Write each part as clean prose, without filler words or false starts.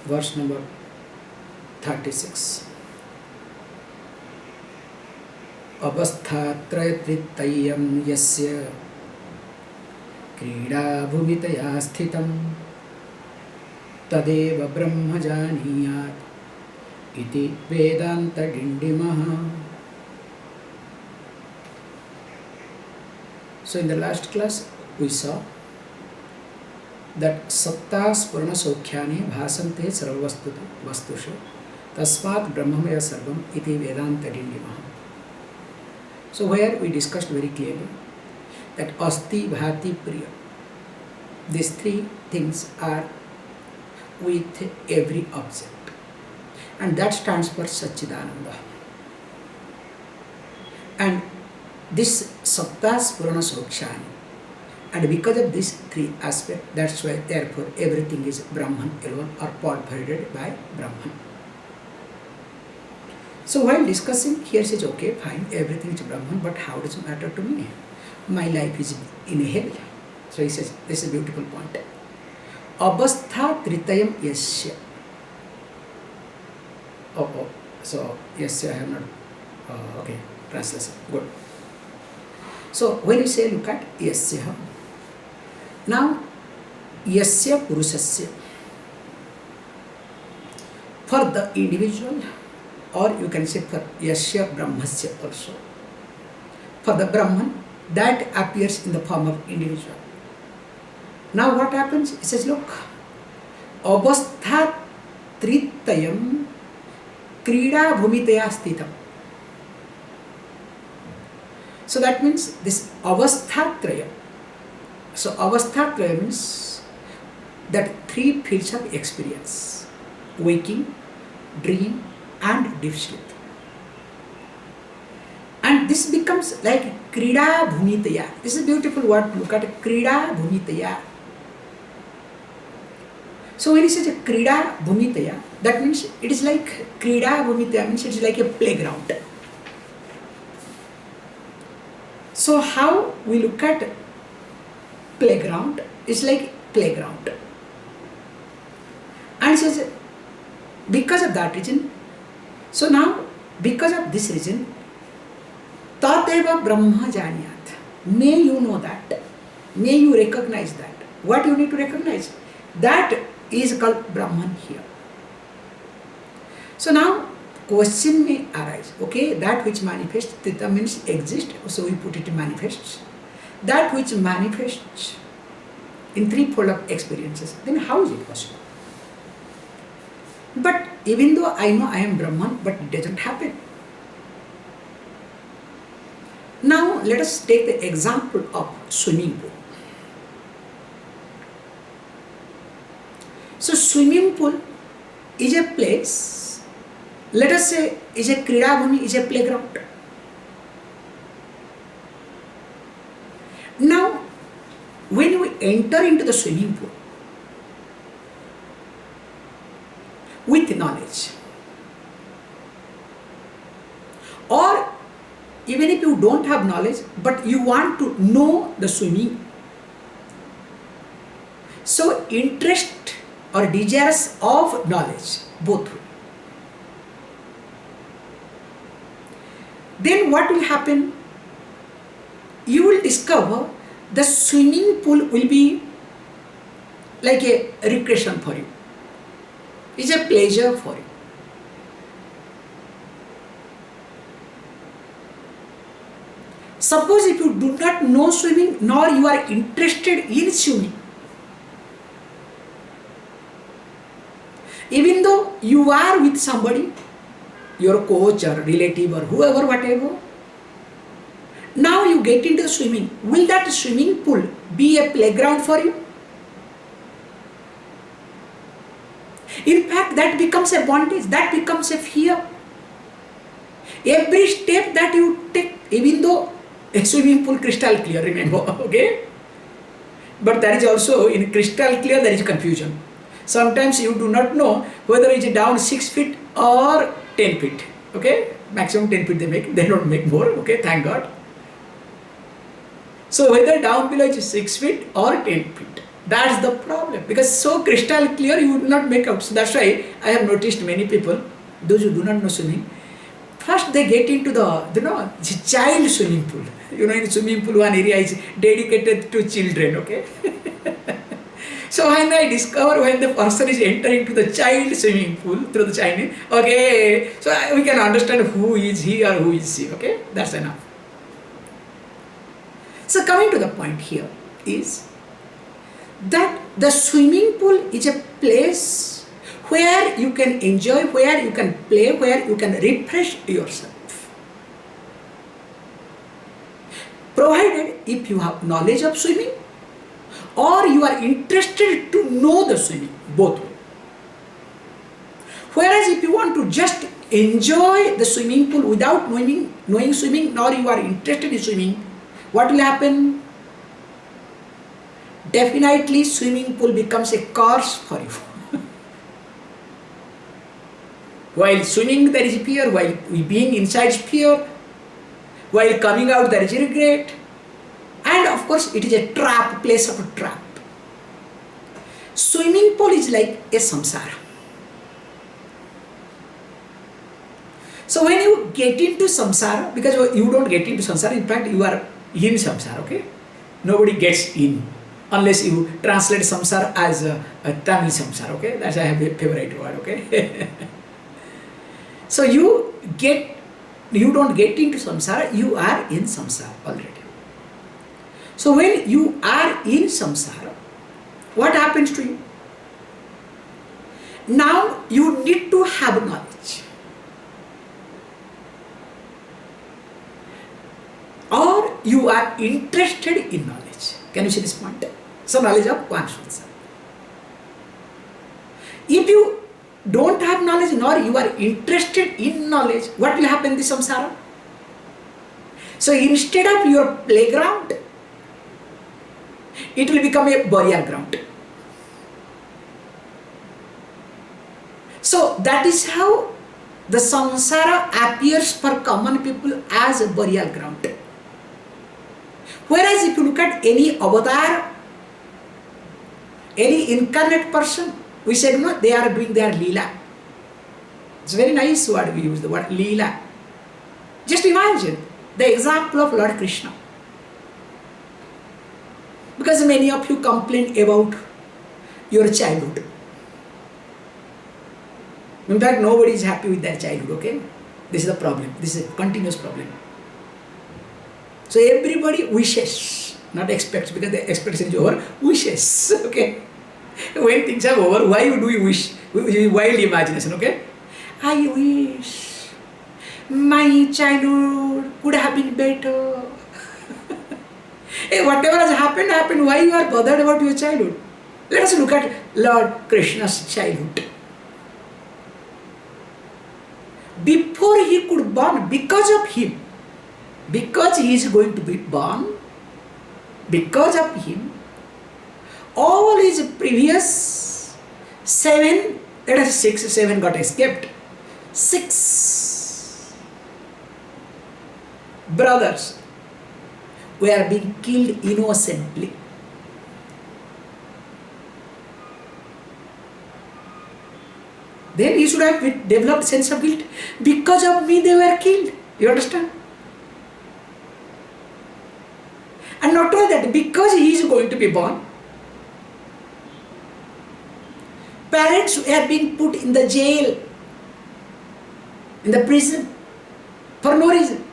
verse number 36. Avasthatrayatritayam yasya krida bhumitaya sthitam tadeva brahma janiyat iti Vedanta Dindima. So in the last class we saw that satta spurna sokhyani bhasante sarvastushu tasmat brahmamaya sarvam iti Vedanta Dindima. So where we discussed very clearly that asti, bhati, priya, these three things are with every object, and that stands for Satchidananda. And this satta spurana sokshani, and because of these three aspects, that's why therefore everything is Brahman alone or pervaded by Brahman. So while discussing, here says, okay, fine, everything is Brahman, but how does it matter to me? My life is in hell. So he says, this is a beautiful point. Abastha tritayam yasya. So yasya I have not, okay, translation, good. So when you say, look at yasya, now yasya purusasya, for the individual, or you can say for yasya brahmasya also. For the Brahman, that appears in the form of individual. Now what happens? It says, look, avastha tritayam krida bhumitaya sthitam. So that means this avasthatraya. So avasthatraya means that three fields of experience: waking, dream, and deep sleep. And this becomes like krida bhumitaya. This is a beautiful word. Look at krida bhumitaya. So when he says krida bhumitaya, that means it is like krida bhumitaya means it is like a playground. So how we look at playground is like playground. And it says because of that reason. So now because of this reason, Tateva Brahma Janiyat. May you know that. May you recognize that. What you need to recognize? That is called Brahman here. So now question may arise. Okay, that which manifests, Tita means exist, so we put it in manifests. That which manifests in threefold of experiences, then how is it possible? But even though I know I am Brahman, but it doesn't happen. Now let us take the example of swimming pool. So swimming pool is a place, let us say is a krida bhumi, is a playground. Now when we enter into the swimming pool with knowledge, or even if you don't have knowledge, but you want to know the swimming, so interest or desires of knowledge, both. Then what will happen? You will discover the swimming pool will be like a recreation for you. It's a pleasure for you. Suppose if you do not know swimming, nor you are interested in swimming, even though you are with somebody, your coach or relative or whoever, whatever, now you get into the swimming, will that swimming pool be a playground for you? In fact, that becomes a bondage, that becomes a fear. Every step that you take, even though a swimming pool crystal clear, remember, okay? But there is also, in crystal clear, there is confusion. Sometimes you do not know whether it is down 6 feet or 10 feet, okay? Maximum 10 feet they make, they don't make more, okay, thank God. So whether down below is 6 feet or 10 feet, That's the problem. Because so crystal clear, you would not make out. So that's why I have noticed many people, those who do not know swimming, first they get into the child swimming pool. In swimming pool, one area is dedicated to children, okay? So when I discover when the person is entering into the child swimming pool through the Chinese, okay, so we can understand who is he or who is she, okay? That's enough. So coming to the point here is that the swimming pool is a place where you can enjoy, where you can play, where you can refresh yourself. Provided if you have knowledge of swimming or you are interested to know the swimming, both. Whereas if you want to just enjoy the swimming pool without knowing swimming, nor you are interested in swimming, what will happen? Definitely swimming pool becomes a curse for you. While swimming there is fear, while being inside is fear, while coming out there is regret. And of course it is a trap, place of a trap. Swimming pool is like a samsara. So when you get into samsara, because you don't get into samsara, in fact you are in samsara, okay? Nobody gets in unless you translate samsara as a Tamil samsara, okay? That's I have a favorite word, okay? So you don't get into samsara, you are in samsara already. So when you are in samsara, what happens to you? Now you need to have knowledge. Or you are interested in knowledge. Can you see this point? So knowledge of one should. If you don't have knowledge nor you are interested in knowledge, what will happen in the samsara? So instead of your playground, it will become a burial ground. So that is how the samsara appears for common people as a burial ground. Whereas if you look at any avatar, any incarnate person, we said no, they are doing their leela. It's a very nice word we use, the word leela. Just imagine the example of Lord Krishna. Because many of you complain about your childhood. In fact, nobody is happy with their childhood, okay? This is the problem. This is a continuous problem. So everybody wishes, not expects, because the expectation is over, wishes, okay? When things are over, why do we wish? Wild imagination, okay? I wish my childhood could have been better. Hey, whatever has happened, happened. Why you are bothered about your childhood? Let us look at Lord Krishna's childhood. Before he could born, because of him, because he is going to be born, because of him, all his previous 7, let us 6, 7 got escaped. 6 brothers were being killed innocently. Then he should have developed sense of guilt. Because of me they were killed. You understand? And not only that, because he is going to be born, parents were being put in the jail, in the prison, for no reason.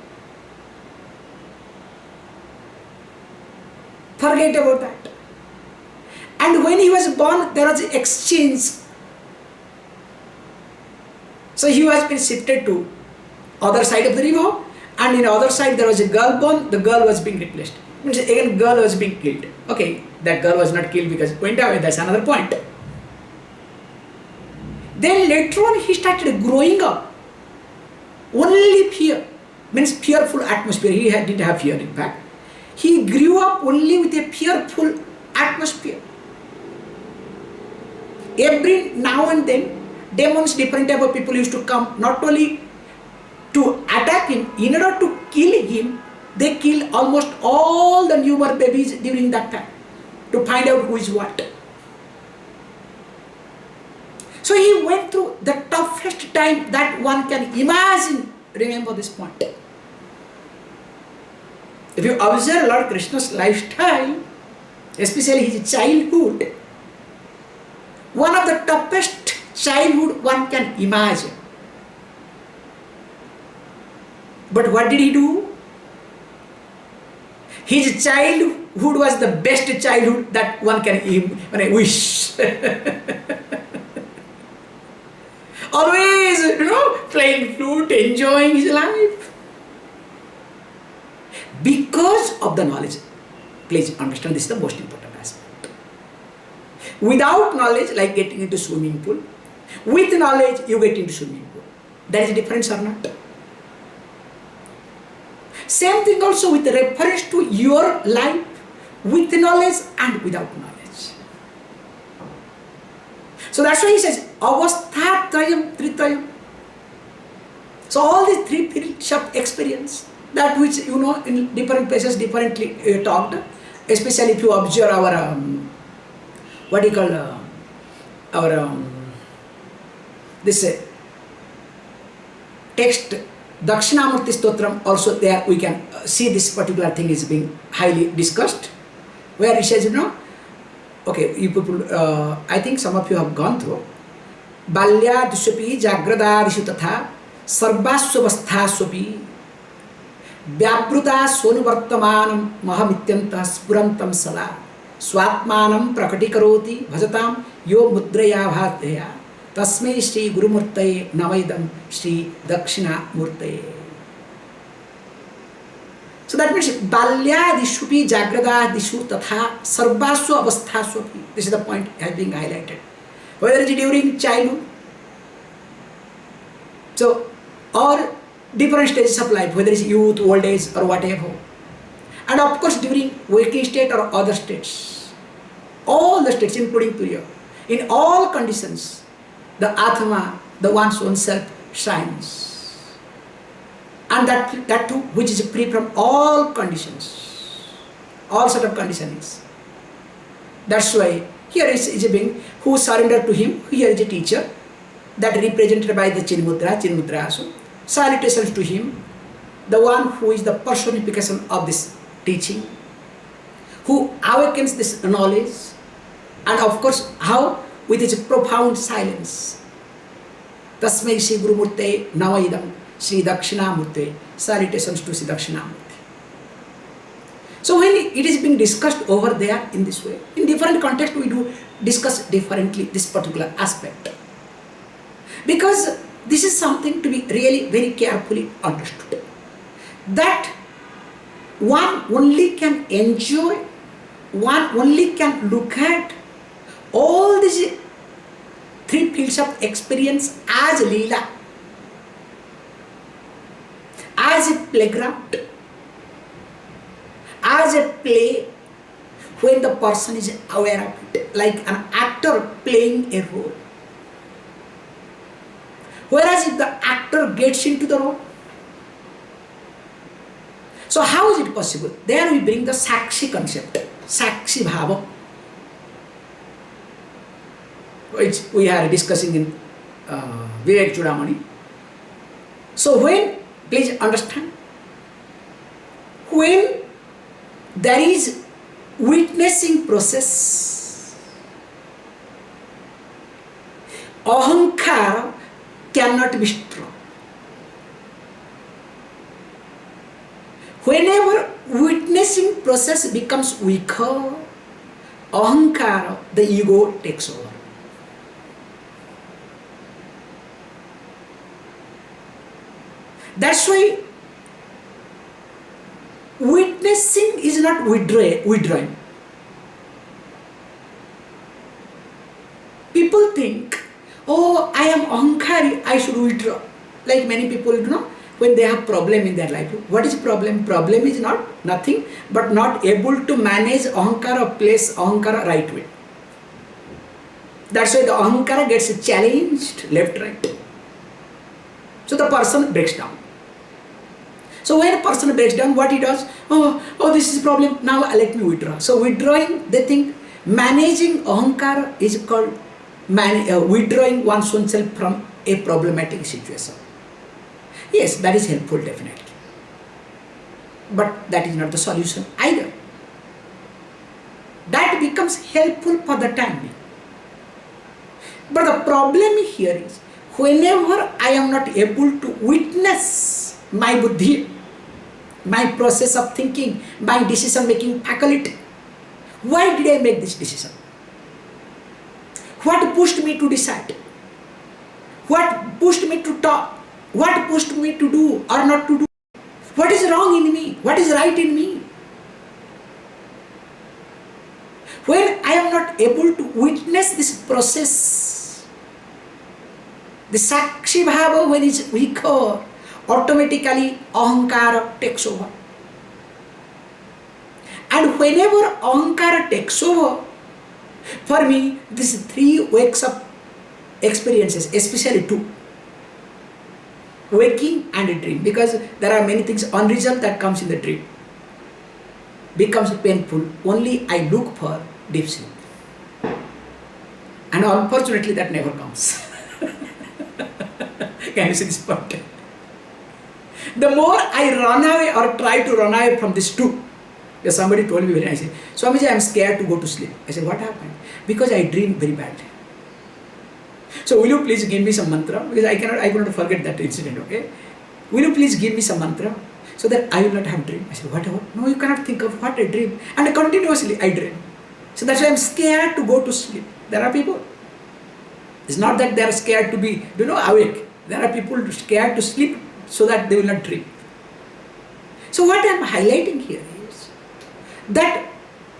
Forget about that. And when he was born, there was an exchange. So he was been shifted to other side of the river, and in the other side there was a girl born, the girl was being replaced. Means again girl was being killed. Okay, that girl was not killed because it went away, that's another point. Then later on he started growing up. Only fear, means fearful atmosphere. He didn't have fear in fact. He grew up only with a fearful atmosphere. Every now and then, demons, different type of people used to come, not only to attack him, in order to kill him, they killed almost all the newborn babies during that time. to find out who is what. So he went through the toughest time that one can imagine. Remember this point. If you observe Lord Krishna's lifestyle, especially his childhood, one of the toughest childhood one can imagine. But what did he do? His childhood was the best childhood that one can wish. Always, playing flute, enjoying his life. Because of the knowledge. Please understand, this is the most important aspect. Without knowledge, like getting into swimming pool. With knowledge, you get into swimming pool. There is a difference or not? Same thing also with reference to your life, with knowledge and without knowledge. So that's why he says, avastha trayam tritrayam. So all these three fields of experience, that which in different places differently talked, especially if you observe our, this text, Dakshinamurti Stotram, also there we can see this particular thing is being highly discussed, where it says, okay, you people, I think some of you have gone through, Balyadishapi Jagradadishu tatha Sarvasvavasthaswapi Vyabruta Sonuvartamanam Mahamityanta Spurantam Sada Swatmanam Prakatikaroti Bhajatam Yo Mudraya Bhatya Tasmai Shri Gurumurtaye Navaidam Shri Dakshina Murtaye. So that means Balyadishupi Jagradadishu Tatha Sarvasva Avasthaswapi. This is the point has been highlighted. Whether it is during childhood, so or different stages of life, whether it's youth, old age or whatever. And of course during waking state or other states. All the states including Kriya. In all conditions, the Atma, the one's own self, shines. And that too, which is free from all conditions, all sort of conditionings. That's why here is a being who surrendered to him. Here is a teacher that represented by the Chinmudra also. Salutations to him, the one who is the personification of this teaching, who awakens this knowledge, and of course how? With his profound silence. Tasmai Shri Gurumurte Navaidam Shri Dakshinamurte. Salutations to Shri Dakshinamurti. So when it is being discussed over there in this way, in different contexts we do discuss differently this particular aspect. Because this is something to be really very carefully understood. That one only can enjoy, one only can look at all these three fields of experience as Leela, as a playground, as a play, when the person is aware of it, like an actor playing a role. Whereas if the actor gets into the role, so how is it possible? There we bring the Sakshi concept, Sakshi Bhava, which we are discussing in Vivek Chudamani. So when, please understand, when there is witnessing process, ahankara cannot be strong. Whenever witnessing process becomes weaker, ahankara, the ego takes over. That's why witnessing is not withdrawing. People think, oh, I am ahankari, I should withdraw. Like many people, when they have problem in their life. What is problem? Problem is not nothing but not able to manage ahankara or place ahankara right way. That's why the ahankara gets challenged left, right. So the person breaks down. So when a person breaks down, what he does? Oh, this is a problem, now let me withdraw. So withdrawing, they think Managing ahankara is called withdrawing one's own self from a problematic situation. Yes, that is helpful definitely. But that is not the solution either. That becomes helpful for the time being. But the problem here is, whenever I am not able to witness my buddhi, my process of thinking, my decision making faculty, why did I make this decision? What pushed me to decide? What pushed me to talk? What pushed me to do or not to do? What is wrong in me? What is right in me? When I am not able to witness this process, the sakshi bhava, when it's weaker, automatically ahankara takes over. And whenever ahankara takes over, for me, these three wakes up experiences, especially two, waking and a dream, because there are many things unresolved that comes in the dream, becomes painful. Only I look for deep sleep. And unfortunately that never comes. Can you see this point? The more I run away or try to run away from this two, because somebody told me very nicely, Swamiji, I am scared to go to sleep. I said, what happened? Because I dream very badly. So will you please give me some mantra? Because I cannot forget that incident, okay? Will you please give me some mantra so that I will not have dream? I said, what? No, you cannot think of what I dream. And continuously I dream. So that's why I'm scared to go to sleep. There are people. It's not that they are scared to be, awake. There are people scared to sleep so that they will not dream. So what I'm highlighting here is that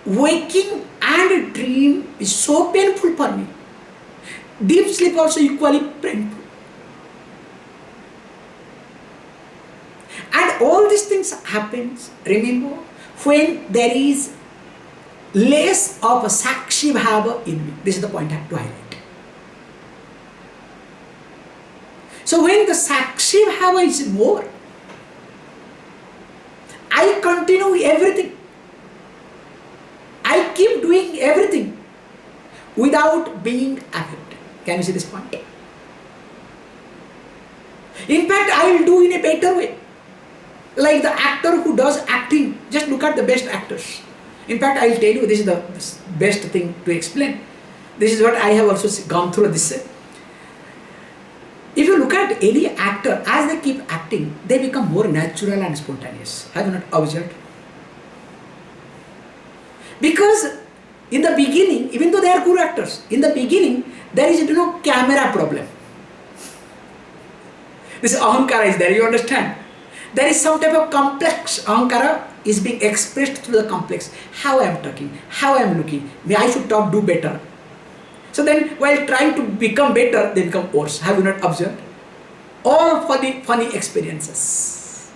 waking and dream is so painful for me. Deep sleep also equally painful. And all these things happens, remember, when there is less of a sakshi bhava in me. This is the point I have to highlight. So when the sakshi bhava is more, I continue everything. I keep doing everything without being affected. Can you see this point? In fact, I will do in a better way. Like the actor who does acting, just look at the best actors. In fact, I will tell you, this is the best thing to explain. This is what I have also gone through this. If you look at any actor, as they keep acting, they become more natural and spontaneous. Have you not observed? Because in the beginning, even though they are good actors, in the beginning, there is camera problem. This ahankara is there, you understand? There is some type of complex ahankara is being expressed through the complex. How I am talking, how I am looking, I should do better. So then while trying to become better, they become worse. Have you not observed? All funny experiences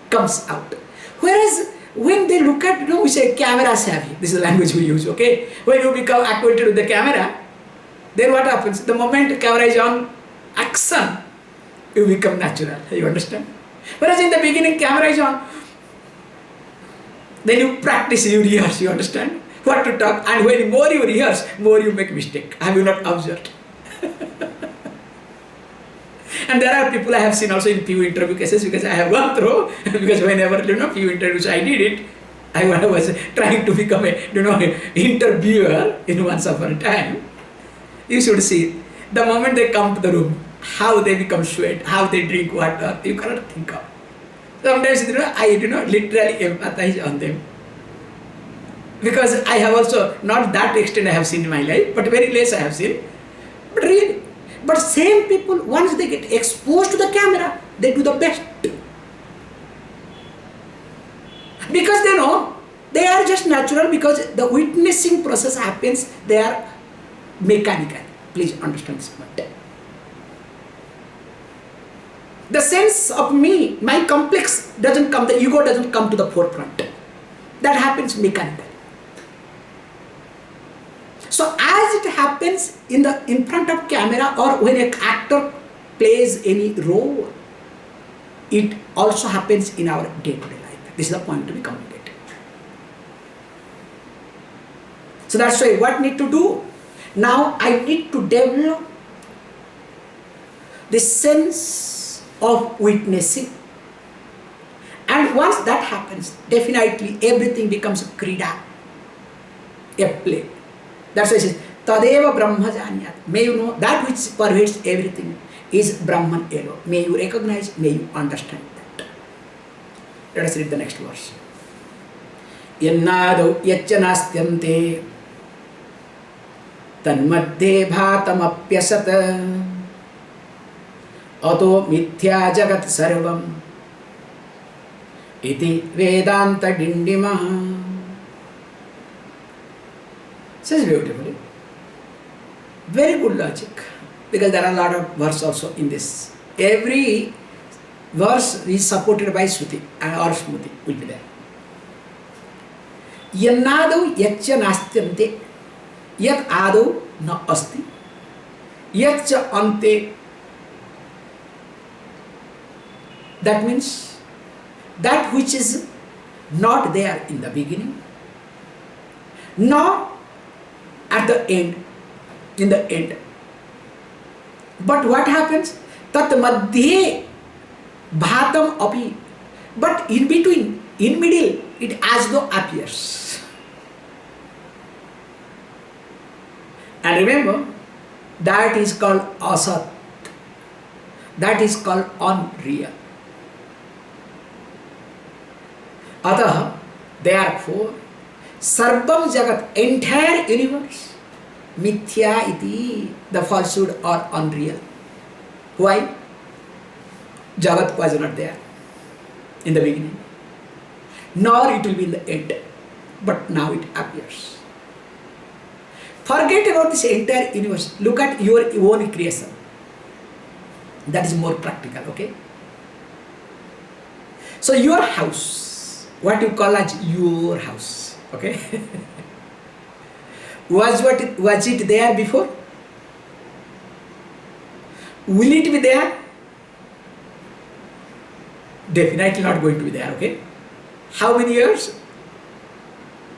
comes out. Whereas when they look at, we say camera savvy. This is the language we use, okay? When you become acquainted with the camera, then what happens? The moment the camera is on action, you become natural. You understand? Whereas in the beginning, camera is on, then you practice, you rehearse, you understand? What to talk, and when more you rehearse, more you make mistake. Have you not observed? And there are people I have seen also in few interview cases, because I have gone through, because whenever, few interviews I did it, I was trying to become a interviewer in once upon a time. You should see, the moment they come to the room, how they become sweat, how they drink water, you cannot think of. Sometimes, I literally empathize on them. Because I have also, not that extent I have seen in my life, but very less I have seen. But really, but same people, once they get exposed to the camera, they do the best. Because they know, they are just natural, because the witnessing process happens, they are mechanical. Please understand this point. The sense of me, my complex doesn't come, the ego doesn't come to the forefront. That happens mechanically. So as it happens in front of camera, or when an actor plays any role, it also happens in our day-to-day life. This is the point to be communicated. So that's why what need to do? Now I need to develop the sense of witnessing. And once that happens, definitely everything becomes a krida, a play. That's why it says, Tadeva Brahma Janyat. May you know that which pervades everything is Brahman alone. May you recognize, may you understand that. Let us read the next verse. Yannado yacchanastyante tanmadde bhatamapyasat ato mithya jagat sarvam iti Vedanta Dindima. Says beautifully. Very good logic, because there are a lot of verses also in this. Every verse is supported by Shruti or Smruti will be there. Yannadau yaccha nastyante yat adau na asti yaccha ante. That means that which is not there in the beginning, nor at the end, in the end. But what happens? Tat madhye bhatam api. But in between, in middle, it as though appears. And remember, that is called asat. That is called unreal. Ataha, therefore, sarvam jagat, entire universe, mithya iti, the falsehood or unreal. Why? Jagat was not there in the beginning, nor it will be in the end, but now it appears. Forget about this entire universe. Look at your own creation. That is more practical, okay? So your house, what you call as your house, okay? Was it there before? Will it be there? Definitely not going to be there, okay? How many years?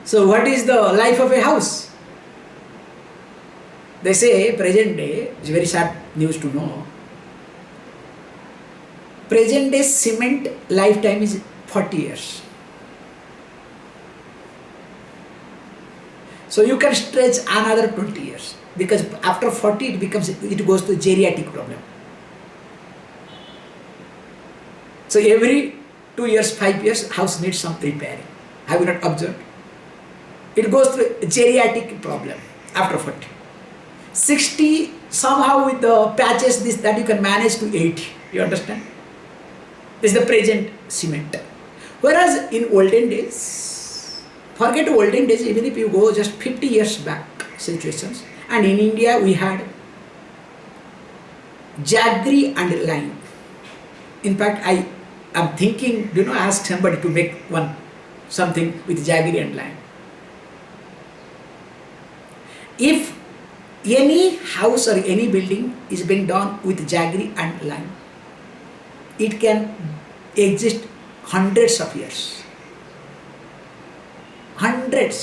So what is the life of a house? They say present day, it's very sad news to know. Present day cement lifetime is 40 years. So you can stretch another 20 years, because after 40 it goes to geriatric problem. So every 2 years, 5 years, house needs some repairing. Have you not observed? It goes through a geriatric problem after 40. 60, somehow with the patches, this that you can manage to 80. You understand? This is the present cement. Whereas in olden days, forget olden days, even if you go just 50 years back situations, and in India we had jaggery and lime. In fact, I am thinking, ask somebody to make something with jaggery and lime. If any house or any building is being done with jaggery and lime, it can exist hundreds of years. Hundreds.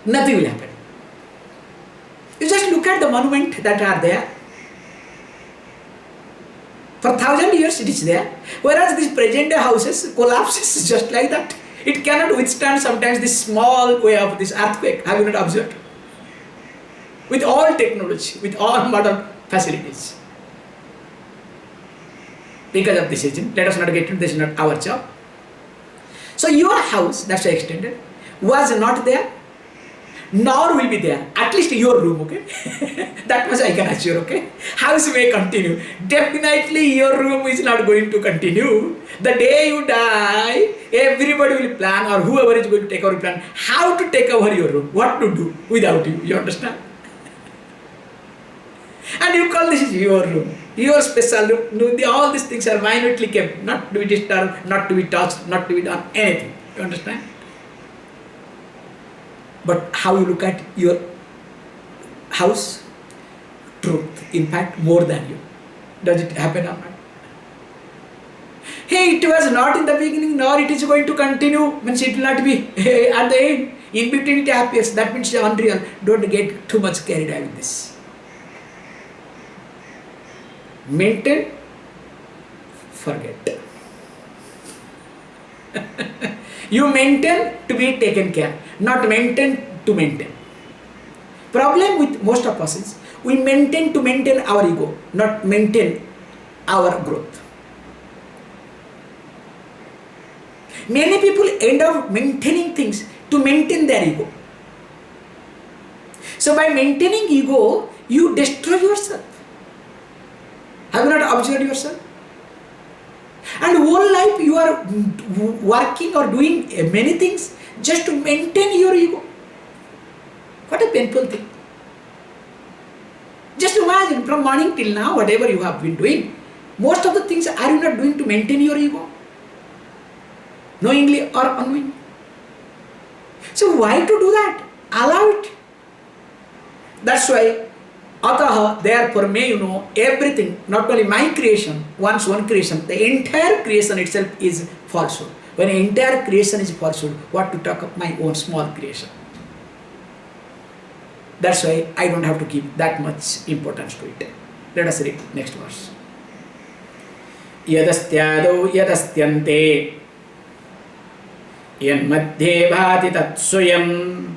Nothing will happen. You just look at the monuments that are there. For 1,000 years it is there. Whereas these present day houses collapses just like that. It cannot withstand sometimes this small way of this earthquake. Have you not observed? With all technology, with all modern facilities. Because of this reason, let us not get into this, is not our job. So your house, that's why extended, was not there, nor will be there. At least your room, okay? That much I can assure, okay? House may continue. Definitely your room is not going to continue. The day you die, everybody will plan, or whoever is going to take over will plan how to take over your room, what to do without you. You understand? And you call this is your room, your special room. All these things are minutely kept, not to be disturbed, not to be touched, not to be done anything. You understand? But how you look at your house? Truth, in fact, more than you. Does it happen or not? Hey, it was not in the beginning, nor it is going to continue, means it will not be at the end. In between it appears, that means it's unreal. Don't get too much carried away with this. Maintain, forget. You maintain to be taken care, not maintain to maintain. Problem with most of us is, we maintain to maintain our ego, not maintain our growth. Many people end up maintaining things to maintain their ego. So by maintaining ego, you destroy yourself. Have you not observed yourself? And whole life you are working or doing many things just to maintain your ego. What a painful thing. Just imagine, from morning till now, whatever you have been doing, most of the things are you not doing to maintain your ego? Knowingly or unknowingly. So why to do that? Allow it. That's why, ataha, therefore may you know everything, not only my creation, one's one creation, the entire creation itself is falsehood. When the entire creation is falsehood, what to talk of my own small creation? That's why I don't have to give that much importance to it. Let us read next verse. Yadastyado yadastyante Yanmadhe bhati tat swayam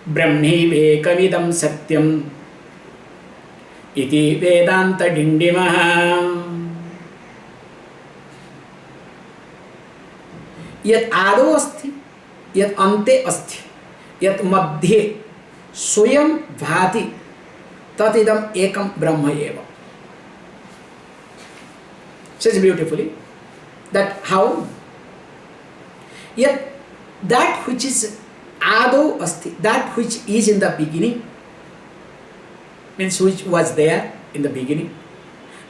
Brahmivekamidam satyam Iti Vedanta Dindima. Yat ado asti, yat ante asti, yat madhye swayam bhati tatidam ekam brahma eva. Says beautifully that how yet that which is ado asti, that which is in the beginning, means which was there in the beginning,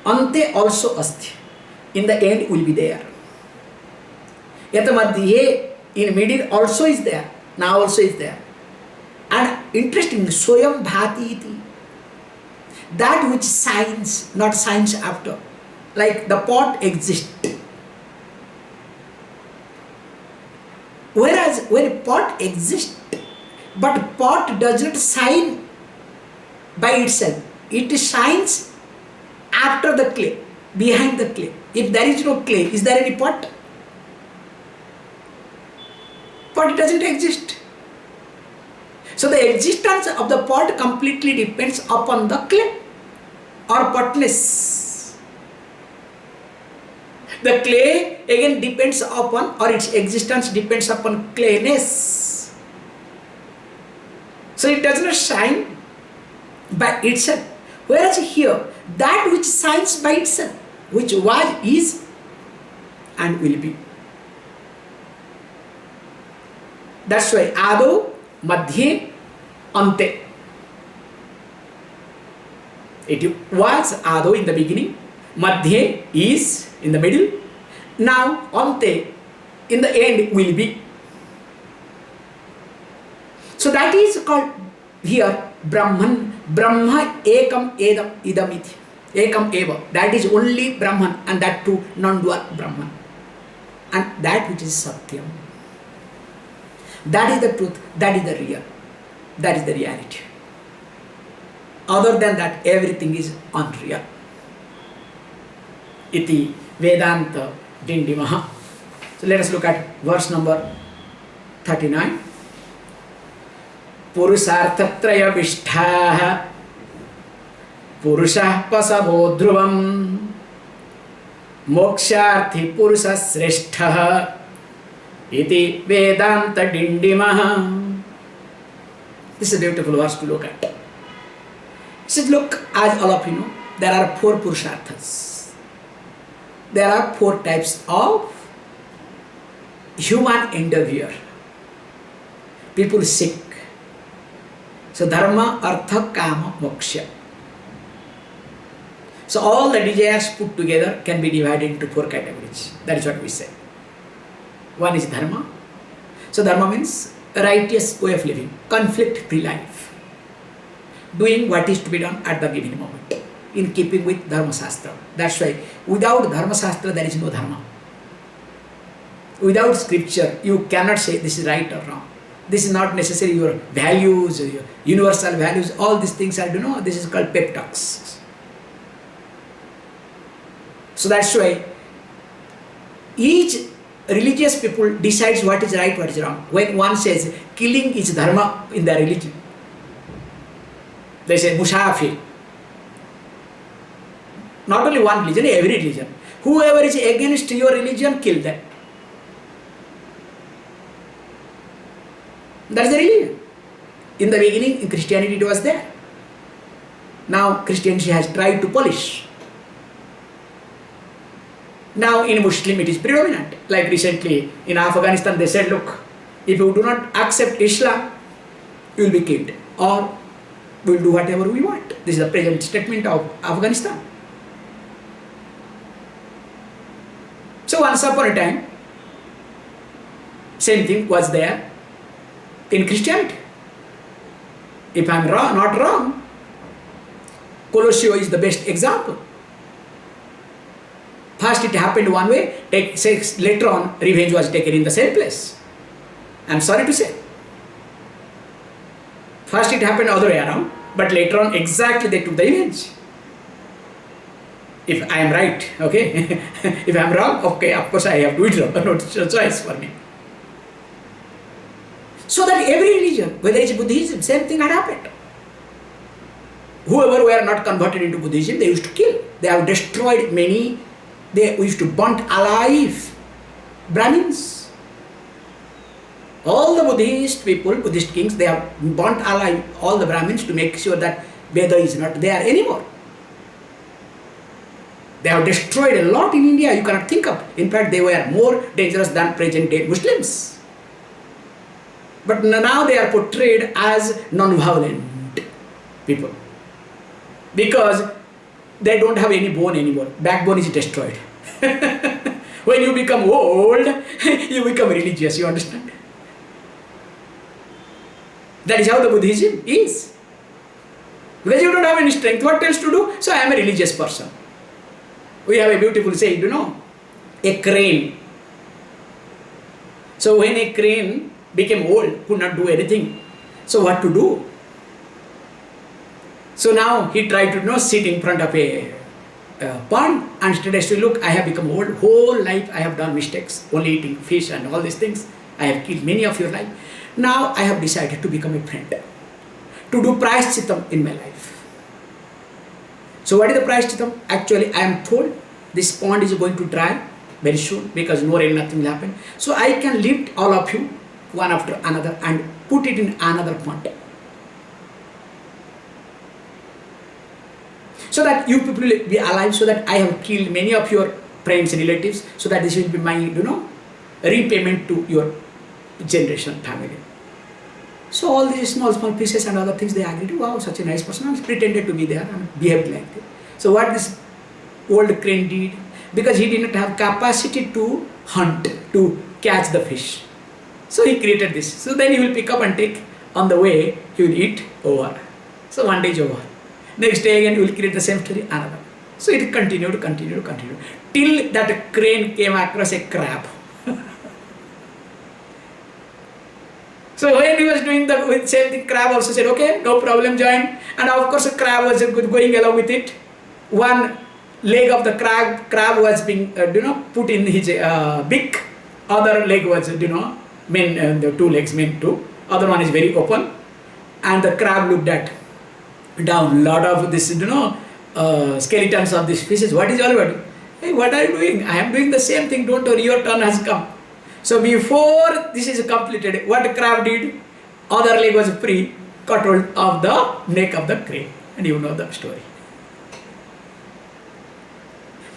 ante also asti, in the end will be there. Yat madhye, in middle also is there, now also is there. And interesting, swayam bhati iti, that which shines, not shines after, like the pot exists. Whereas when a pot exists, but pot does not shine by itself, it shines after the clay, behind the clay. If there is no clay, is there any pot? Pot doesn't exist. So the existence of the pot completely depends upon the clay or potness. The clay again depends upon, or its existence depends upon clayness. So it does not shine by itself. Whereas here, that which shines by itself, which was, is, and will be. That's why ado, madhye, ante. It was ado in the beginning, madhye is in the middle, now ante in the end will be. So that is called here Brahman, Brahma ekam edam idam iti, ekam eva, that is only Brahman, and that too non-dual Brahman, and that which is Satyam, that is the truth, that is the real, that is the reality. Other than that, everything is unreal. Iti Vedanta Dindima. So let us look at verse number 39. Purusarthatraya vishthaha Purushah pasavo dhruvam Moksharthi Purusha sreshthah Iti Vedanta Dindima. This is a beautiful verse to look at. It says, look, as all of you know, there are 4 Purusharthas. There are 4 types of human endeavor. People seek. So dharma, artha, kama, moksha. So all the desires put together can be divided into 4 categories. That is what we say. One is dharma. So dharma means a righteous way of living, conflict-free life, doing what is to be done at the given moment. in keeping with Dharma Shastra. That's why without Dharma Shastra there is no Dharma. Without scripture you cannot say this is right or wrong. This is not necessarily your values, your universal values. All these things are, this is called pep talks. So that's why each religious people decides what is right, what is wrong. When one says killing is dharma in their religion, they say musafir. Not only one religion, every religion. Whoever is against your religion, kill them. That's the religion. In the beginning, in Christianity it was there. Now Christianity has tried to polish. Now in Muslim it is predominant. Like recently in Afghanistan they said, look, if you do not accept Islam, you will be killed. Or we will do whatever we want. This is the present statement of Afghanistan. So once upon a time, same thing was there in Christianity. If I am not wrong, Colosseum is the best example. First it happened one way, later on revenge was taken in the same place. I am sorry to say. First it happened other way around, but later on exactly they took the revenge. If I am right, okay. If I am wrong, okay, of course I have to withdraw, no choice for me. So that every religion, whether it's Buddhism, same thing had happened. Whoever were not converted into Buddhism, they used to kill. They have destroyed many. They used to burn alive Brahmins. All the Buddhist people, Buddhist kings, they have burnt alive all the Brahmins to make sure that Veda is not there anymore. They have destroyed a lot in India you cannot think of. In fact, they were more dangerous than present day Muslims. But now they are portrayed as non-violent people. Because they don't have any bone anymore. Backbone is destroyed. When you become old, you become religious, you understand? That is how the Buddhism is. Because you don't have any strength, what else to do? So I am a religious person. We have a beautiful saying, a crane. So when a crane became old, could not do anything. So what to do? So now he tried to sit in front of a pond and started to look, I have become old, whole life I have done mistakes, only eating fish and all these things. I have killed many of your life. Now I have decided to become a friend, to do prayashchitam in my life. So what is the prayashchitam? Actually I am told this pond is going to dry very soon because no rain, nothing will happen. So I can lift all of you one after another and put it in another pond. So that you people will be alive, so that I have killed many of your friends and relatives, so that this will be my, repayment to your generation family. So all these small pieces and other things, they agreed, wow, such a nice person, and pretended to be there and behaved like that. So what this old crane did, because he did not have capacity to hunt, to catch the fish. So he created this. So then he will pick up and take on the way, he will eat over. So one day is over. Next day again he will create the same story, another. So it continued, till that crane came across a crab. So when he was doing the same thing, crab also said, okay, no problem, join. And of course the crab was going along with it. One leg of the crab was being, put in his beak. Other leg was, the two legs meant to. Other one is very open. And the crab looked at down, lot of this, skeletons of these fishes. What is all about? Hey, what are you doing? I am doing the same thing. Don't worry, your turn has come. So before this is completed, what the crab did, other leg was free, cut hold of the neck of the crane. And you know the story.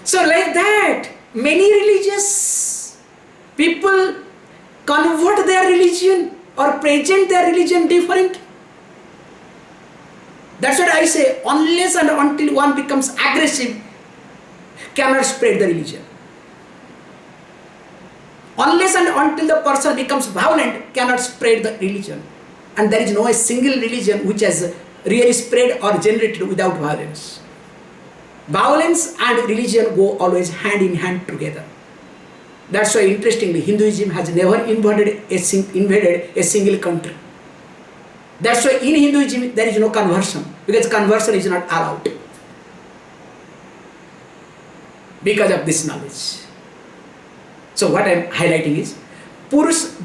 So like that, many religious people convert their religion or present their religion different. That's what I say, unless and until one becomes aggressive, cannot spread the religion. Unless and until the person becomes violent, cannot spread the religion. And there is no single religion which has really spread or generated without violence. Violence and religion go always hand in hand together. That's why, interestingly, Hinduism has never invaded a single country. That's why in Hinduism there is no conversion, because conversion is not allowed because of this knowledge. So what I am highlighting is,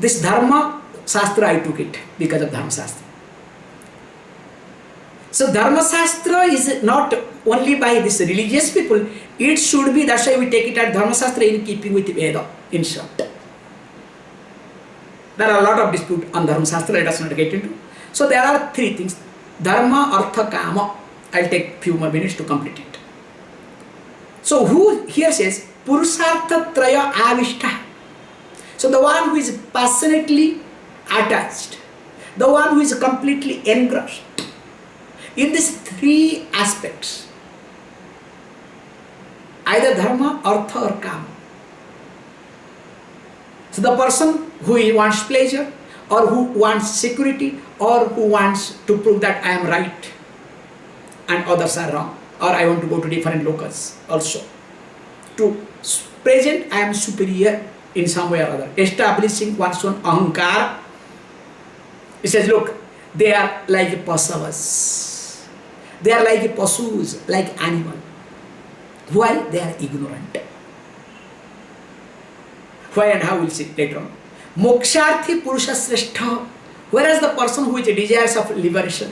this Dharma Shastra, I took it because of Dharma Shastra. So Dharma Shastra is not only by this religious people, it should be, that's why we take it as Dharma Shastra in keeping with Veda, in short. There are a lot of dispute on Dharma Shastra, let us not get into. So there are three things: Dharma, Artha, Kama. I'll take few more minutes to complete it. So who here says Purusartha Traya Avishta? So the one who is passionately attached, the one who is completely engrossed in these three aspects, either Dharma, Artha or Kama. So the person who wants pleasure, or who wants security, or who wants to prove that I am right and others are wrong, or I want to go to different locals also. To present I am superior in some way or other, establishing one's own ahankara. It says, look, they are like pasavas. They are like pasus, like animal. Why? They are ignorant. Why and how we'll see later on. Moksharthi Purusha Sreshtha. Whereas the person who desires of liberation,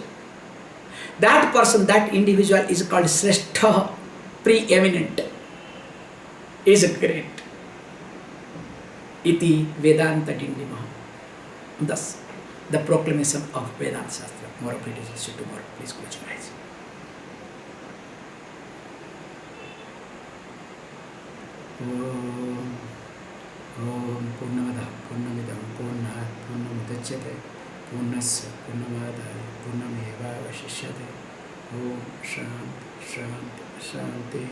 that person, that individual is called Sreshtha, preeminent, is great. Iti Vedanta Dindima. Thus, the proclamation of Vedanta Shastra. More of it is tomorrow. Please close your eyes. Om Purnamada Purnamidam Purnat Purnamudachyate Purnasya Purnamadaya Purnameva Vashishyate. Om Shanti Shanti Shanti.